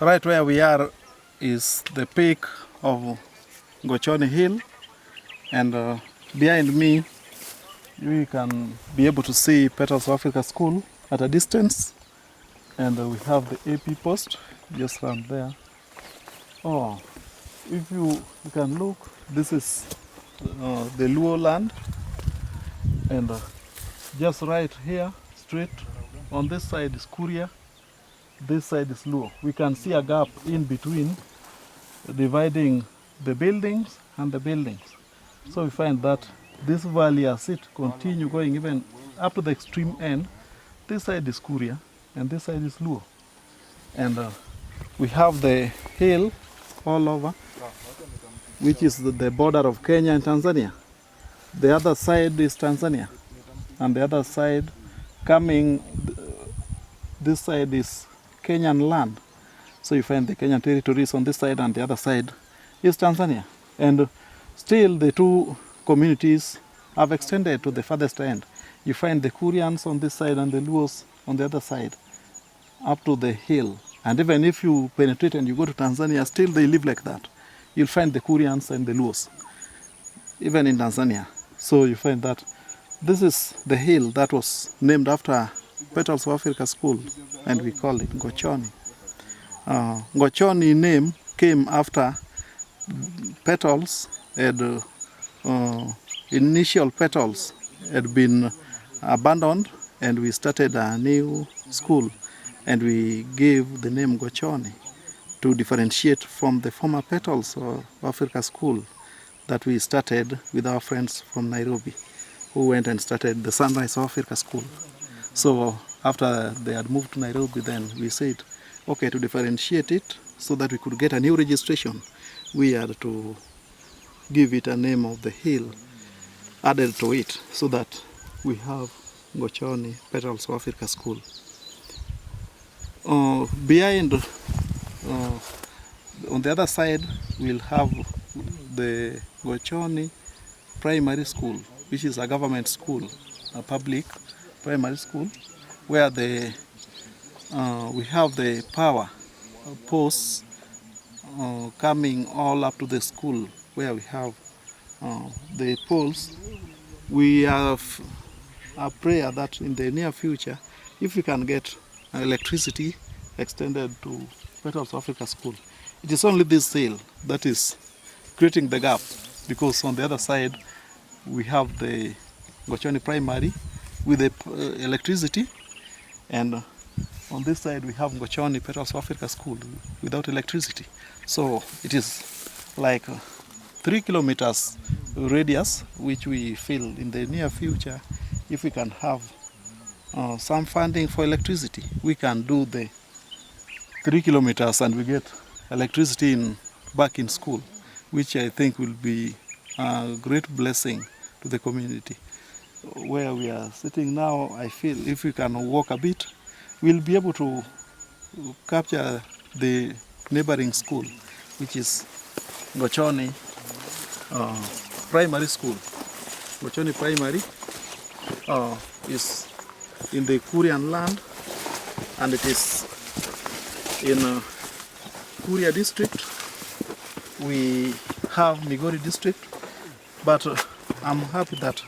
Right where we are is the peak of Gochoni Hill, and behind me you can be able to see Petals of Africa School at a distance, and we have the AP post just around there. Oh, if you can look, this is the Luo land, and just right here, straight on this side is Kuria, this side is Luo. We can see a gap in between dividing the buildings and the buildings. So we find that this valley as it continue going even up to the extreme end, this side is Kuria and this side is Luo. And we have the hill all over, which is the border of Kenya and Tanzania. The other side is Tanzania, and the other side coming, this side is Kenyan land. So you find the Kenyan territories on this side, and the other side is Tanzania. And still the two communities have extended to the farthest end. You find the Kurians on this side and the Luos on the other side, up to the hill. And even if you penetrate and you go to Tanzania, still they live like that. You'll find the Kurians and the Luos, even in Tanzania. So you find that this is the hill that was named after Petals of Africa School, and we call it Gochoni. Gochoni name came after Petals had initial Petals had been abandoned, and we started a new school, and we gave the name Gochoni to differentiate from the former Petals of Africa School that we started with our friends from Nairobi, who went and started the Sunrise of Africa School. So after they had moved to Nairobi, then we said, okay, to differentiate it so that we could get a new registration, we had to give it a name of the hill added to it, so that we have Gochoni Petals of Africa School. Behind, on the other side, we'll have the Gochoni Primary School, which is a government school, a public primary school, where we have the power posts coming all up to the school, where we have the poles. We have a prayer that in the near future, if we can get electricity extended to Petals of Africa School. It is only this hill that is creating the gap, because on the other side we have the Gochoni Primary with the electricity, and on this side we have Gochoni Petals of Africa School without electricity. So it is like 3 kilometers radius, which we feel in the near future, if we can have some funding for electricity, we can do the 3 kilometers and we get electricity back in school, which I think will be a great blessing to the community. Where we are sitting now, I feel if we can walk a bit, we'll be able to capture the neighboring school, which is Gochoni Primary School. Gochoni Primary is in the Kurian land, and it is in Kuria district. We have Migori district, but I'm happy that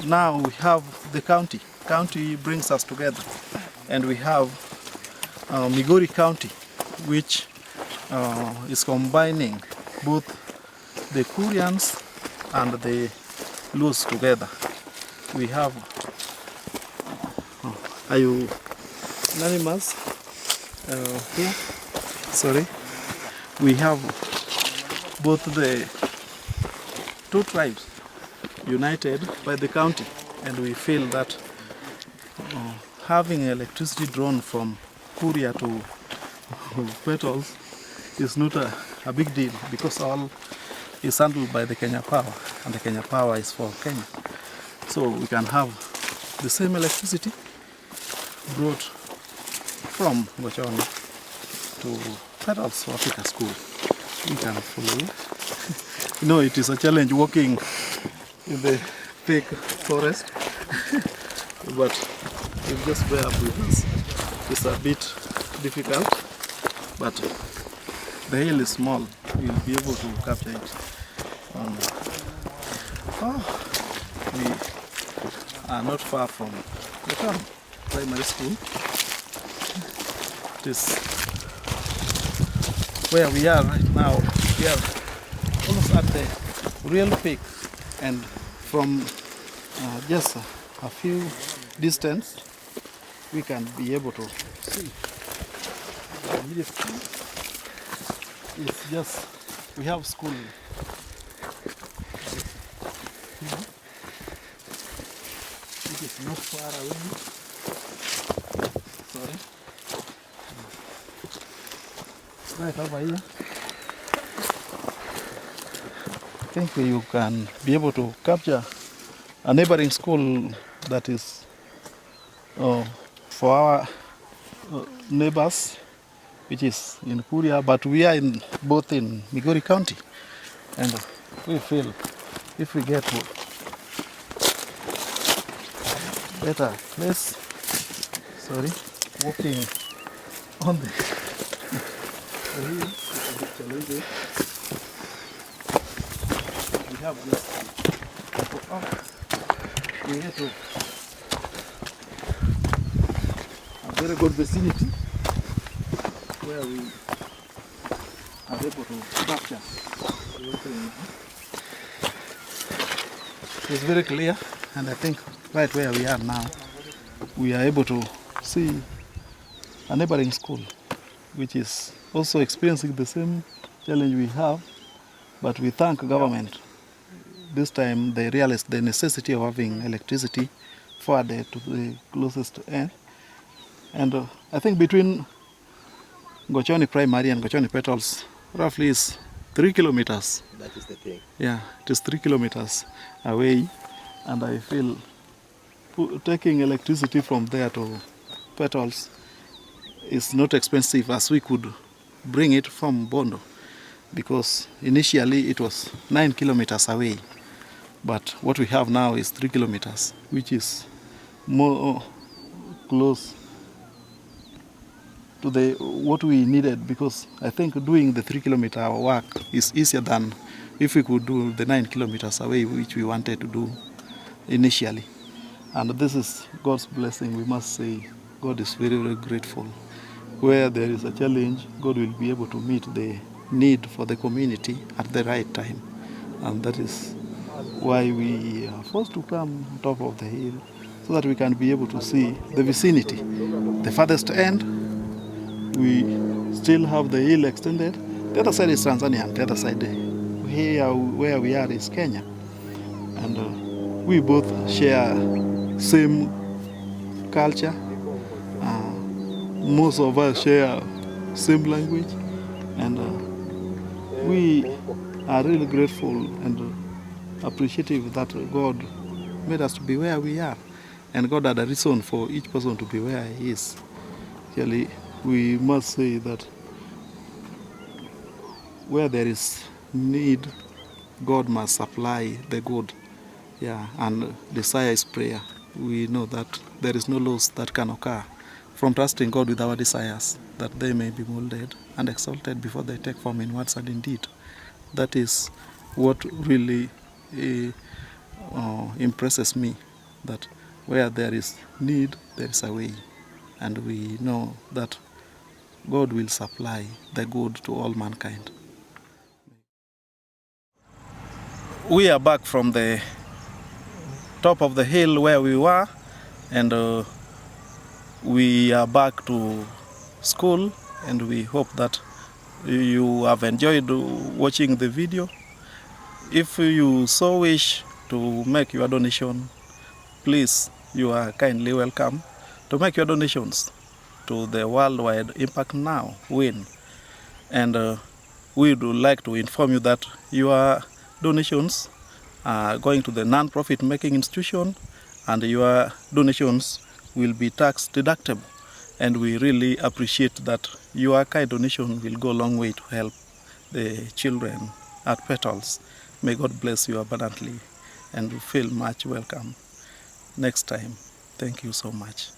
now we have the county. County brings us together, and we have Migori County, which is combining both the Kurians and the Luos together. We have Animals here. Sorry, we have both the two tribes united by the county, and we feel that having electricity drawn from Kuria to Petals is not a big deal, because all is handled by the Kenya Power, and the Kenya Power is for Kenya. So we can have the same electricity brought from Gochoni to Petals of Africa School. We can follow. You know, it is a challenge walking in the thick forest, but you just bear up with us. It's a bit difficult, but the hill is small. We'll be able to capture it. We are not far from the town primary school. It is where we are right now. We are almost at the real peak, and from just a few distance we can be able to see the immediate school. It's just we have school here. It is not far away. Sorry. Right over here. I think you can be able to capture a neighboring school that is for our neighbors, which is in Kuria, but we are both in Migori County, and we feel if we get better place, walking on the hill is a bit challenging. We have just to go up. We get to a very good vicinity where we are able to capture everything. It's very clear, and I think right where we are now, we are able to see a neighboring school, which is also experiencing the same challenge we have, but we thank government. This time they realized the necessity of having electricity further to the closest end. And I think between Gochoni Primary and Gochoni Petals roughly is 3 kilometers. That is the thing. Yeah, it is 3 kilometers away, and I feel taking electricity from there to Petals is not expensive, as we could bring it from Bondo, because initially it was 9 kilometers away, but what we have now is 3 kilometers, which is more close to what we needed, because I think doing the 3 kilometer work is easier than if we could do the 9 kilometers away, which we wanted to do initially. And this is God's blessing. We must say God is very, very grateful. Where there is a challenge, God will be able to meet the need for the community at the right time. And that is why we are forced to come on top of the hill, so that we can be able to see the vicinity. The farthest end, we still have the hill extended. The other side is Tanzania, and the other side here where we are is Kenya. And we both share same culture. Most of us share same language, and we are really grateful and appreciative that God made us to be where we are, and God had a reason for each person to be where he is. Actually, we must say that where there is need, God must supply the good. Yeah, and desire is prayer. We know that there is no loss that can occur from trusting God with our desires, that they may be molded and exalted before they take form in words and in deed. That is what really impresses me, that where there is need, there is a way. And we know that God will supply the good to all mankind. We are back from the top of the hill where we were, and we are back to school, and we hope that you have enjoyed watching the video. If you so wish to make your donation, please, you are kindly welcome to make your donations to the Worldwide Impact Now WIN. And we would like to inform you that your donations are going to the non-profit making institution, and your donations will be tax deductible. And we really appreciate that your kind donation will go a long way to help the children at Petals. May God bless you abundantly, and you feel much welcome next time. Thank you so much.